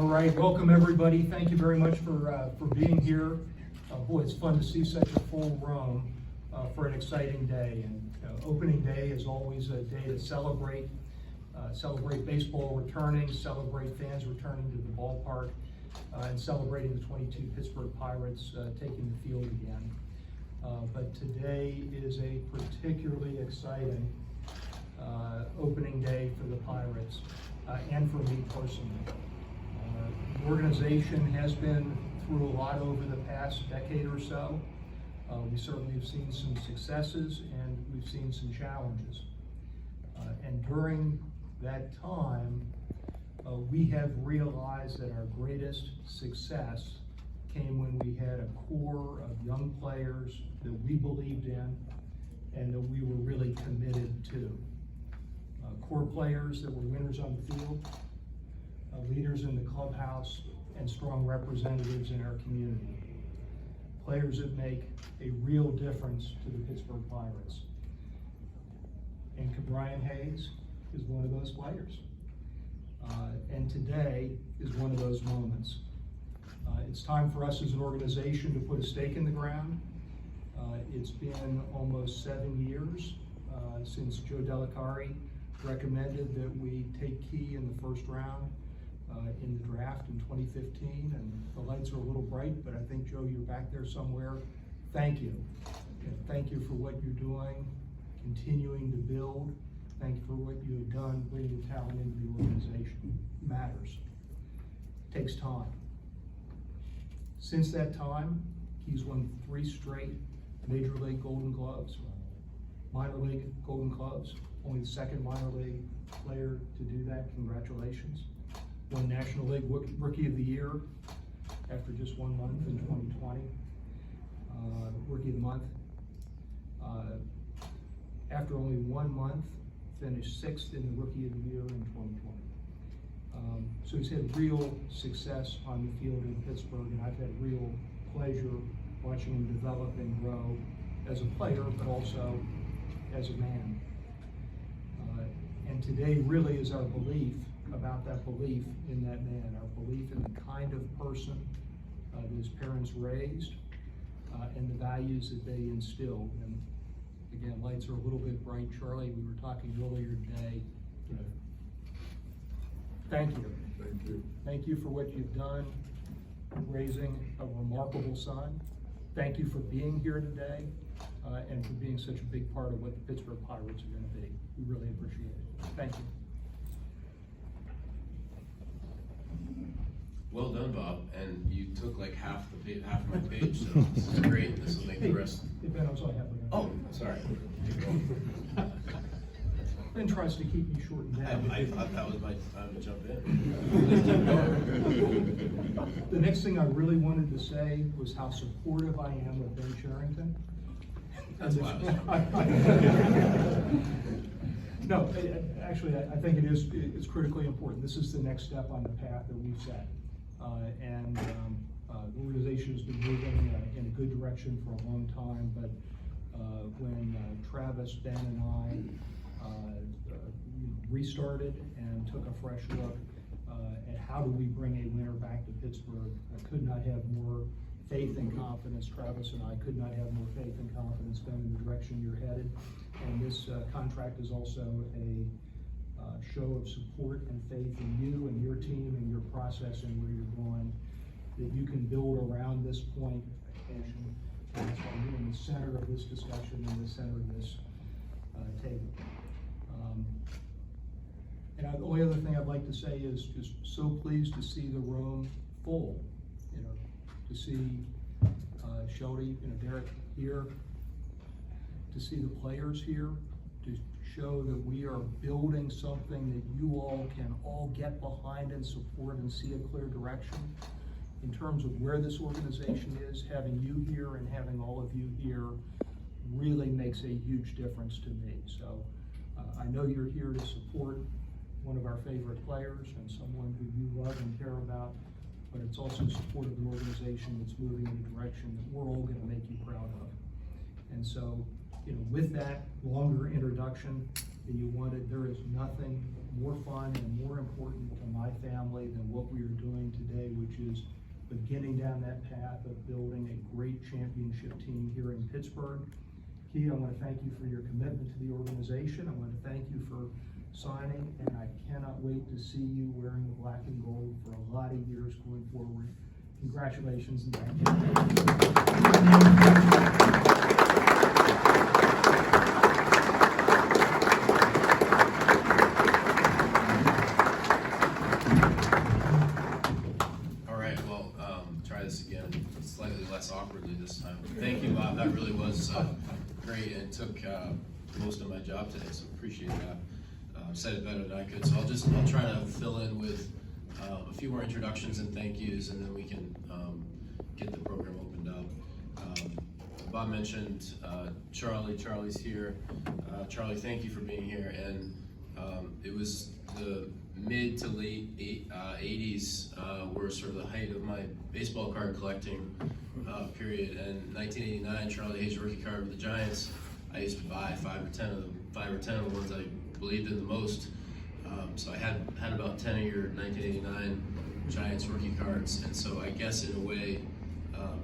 All right, welcome everybody. Thank you very much for being here. Boy, it's fun to see such a full room for an exciting day. And opening day is always a day to celebrate baseball returning, celebrate fans returning to the ballpark, and celebrating the 22 Pittsburgh Pirates taking the field again. But today is a particularly exciting opening day for the Pirates and for me personally. The organization has been through a lot over the past decade or so. We certainly have seen some successes and we've seen some challenges. And during that time, we have realized that our greatest success came when we had a core of young players that we believed in and that we were really committed to. Core players that were winners on the field, leaders in the clubhouse, and strong representatives in our community. Players that make a real difference to the Pittsburgh Pirates. And Brian Hayes is one of those players. And today is one of those moments. It's time for us as an organization to put a stake in the ground. It's been almost 7 years since Joe Delicari recommended that we take Key in the first round in the draft in 2015, and the lights are a little bright, but I think, Joe, you're back there somewhere. Thank you. Thank you for what you're doing, continuing to build. Thank you for what you have done, bringing talent into the organization. It matters. It takes time. Since that time, he's won 3 straight Major League Golden Gloves, minor league Golden Gloves. Only the second minor league player to do that. Congratulations. Won National League Rookie of the Year after just 1 month in 2020. Rookie of the Month. After only 1 month, finished 6th in the Rookie of the Year in 2020. So he's had real success on the field in Pittsburgh, and I've had real pleasure watching him develop and grow as a player, but also as a man. And today really is our belief about that belief in that man, our belief in the kind of person that his parents raised, and the values that they instilled. And again, lights are a little bit bright. Charlie, we were talking earlier today. Thank you. Thank you. Thank you for what you've done, raising a remarkable son. Thank you for being here today, and for being such a big part of what the Pittsburgh Pirates are going to be. We really appreciate it. Thank you. Well done, Bob. And you took like half my page, so this is great. This will make the rest. Hey, Ben, I'm sorry. Oh, sorry. Ben tries to keep me short and down. I thought that was my time to jump in. The next thing I really wanted to say was how supportive I am of Ben Cherington. That's why I was No, actually, I think it's critically important. This is the next step on the path that we've set. The organization has been moving in a good direction for a long time, but when Travis, Ben, and I restarted and took a fresh look at how do we bring a winner back to Pittsburgh, I could not have more faith and confidence. Travis and I could not have more faith and confidence, Ben, in the direction you're headed. And this contract is also a show of support and faith in you and your team and your process and where you're going, that you can build around this point. And that's why you're in the center of this discussion and the center of this table. And the only other thing I'd like to say is just so pleased to see the room full. To see Shelby, Derek here, to see the players here, to show that we are building something that you all can all get behind and support and see a clear direction. In terms of where this organization is, having you here and having all of you here really makes a huge difference to me. So I know you're here to support one of our favorite players and someone who you love and care about, but it's also support of an organization that's moving in a direction that we're all going to make you proud of. And so, with that longer introduction than you wanted, there is nothing more fun and more important to my family than what we are doing today, which is beginning down that path of building a great championship team here in Pittsburgh. Key, I want to thank you for your commitment to the organization. I want to thank you for signing, and I cannot wait to see you wearing the black and gold for a lot of years going forward. Congratulations and thank you. Slightly less awkwardly this time. Thank you, Bob. That really was great, and it took most of my job today, so appreciate that. Said it better than I could, so I'll try to fill in with a few more introductions and thank yous, and then we can get the program opened up. Bob mentioned Charlie. Charlie's here. Charlie, thank you for being here. And it was the mid to late 80s were sort of the height of my baseball card collecting period. And 1989, Charlie Hayes rookie card with the Giants. I used to buy 5 or 10 of the ones I believed in the most. So I had about 10 of your 1989 Giants rookie cards. And so I guess in a way,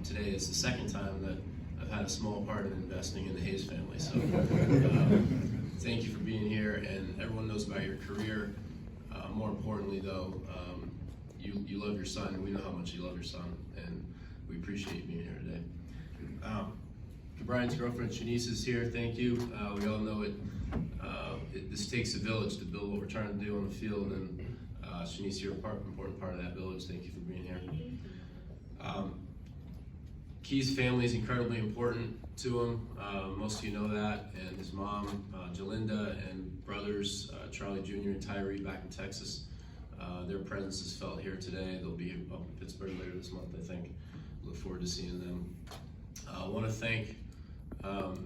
today is the second time that I've had a small part in investing in the Hayes family. So thank you for being here, and everyone knows about your career. More importantly though, you love your son, and we know how much you love your son, and we appreciate you being here today. Brian's girlfriend Shanice is here, thank you. We all know this takes a village to build what we're trying to do on the field, and Shanice, you're an important part of that village. Thank you for being here. Key's family is incredibly important to him. Most of you know that, and his mom, Jalinda, and brothers, Charlie Jr. and Tyree back in Texas. Their presence is felt here today. They'll be up in Pittsburgh later this month, I think. Look forward to seeing them. I want to thank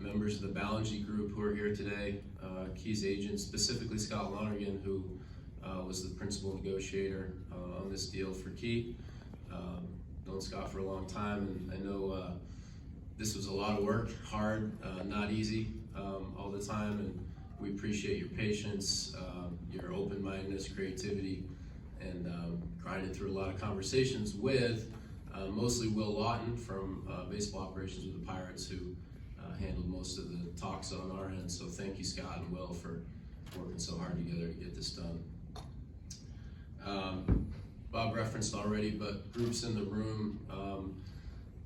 members of the Ballingy group who are here today. Key's agent, specifically Scott Lonergan, who was the principal negotiator on this deal for Key. Known Scott for a long time, and I know this was a lot of work, hard, not easy all the time, and we appreciate your patience, your open-mindedness, creativity, and grinding through a lot of conversations with mostly Will Lawton from baseball operations with the Pirates, who handled most of the talks on our end. So thank you, Scott and Will, for working so hard together to get this done. Bob referenced already, but groups in the room,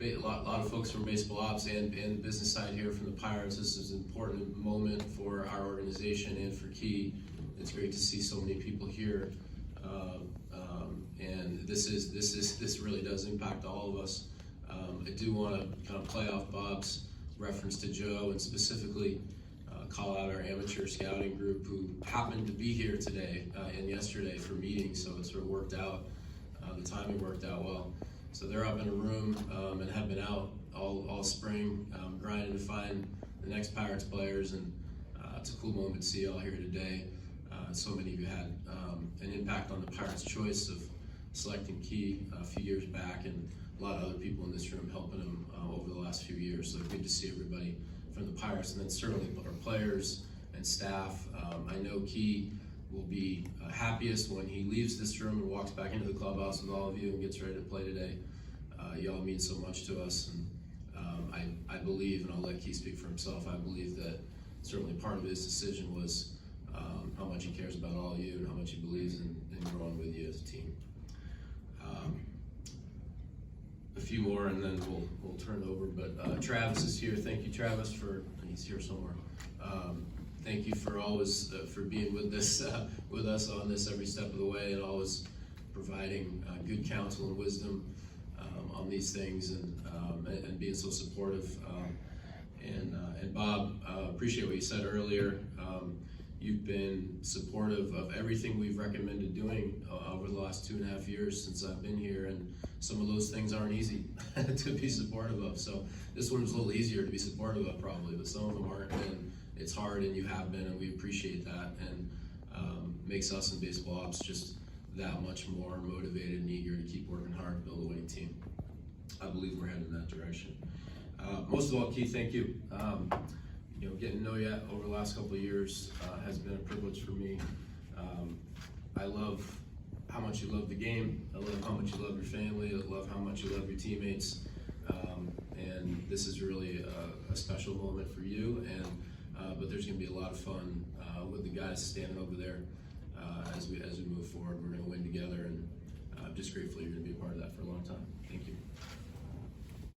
a lot of folks from baseball ops and the business side here from the Pirates. This is an important moment for our organization and for Key. It's great to see so many people here, and this really does impact all of us. I do want to kind of play off Bob's reference to Joe, and specifically call out our amateur scouting group who happened to be here today and yesterday for meetings, so it sort of worked out. The timing worked out well. So they're up in a room and have been out all spring, grinding to find the next Pirates players, and it's a cool moment to see you all here today. So many of you had an impact on the Pirates' choice of selecting Key a few years back, and a lot of other people in this room helping him over the last few years. So good to see everybody from the Pirates, and then certainly our players and staff. I know Key will be happiest when he leaves this room and walks back into the clubhouse with all of you and gets ready to play today. Y'all mean so much to us, and I believe, and I'll let Key speak for himself, I believe that certainly part of his decision was how much he cares about all of you and how much he believes in growing with you as a team. A few more and then we'll turn it over, but Travis is here. Thank you, Travis, he's here somewhere. Thank you for always for being with us on this every step of the way, and always providing good counsel and wisdom on these things, and being so supportive. And Bob, appreciate what you said earlier. You've been supportive of everything we've recommended doing over the last 2.5 years since I've been here, and some of those things aren't easy to be supportive of. So this one was a little easier to be supportive of probably, but some of them aren't, and it's hard, and you have been, and we appreciate that, and makes us in baseball ops just that much more motivated and eager to keep working hard to build a winning team. I believe we're headed in that direction. Most of all, Keith, thank you. Getting to know you over the last couple of years has been a privilege for me. I love how much you love the game. I love how much you love your family. I love how much you love your teammates. And this is really a special moment for you. But there's going to be a lot of fun with the guys standing over there as we move forward. We're going to win together, and I'm just grateful you're going to be a part of that for a long time. Thank you.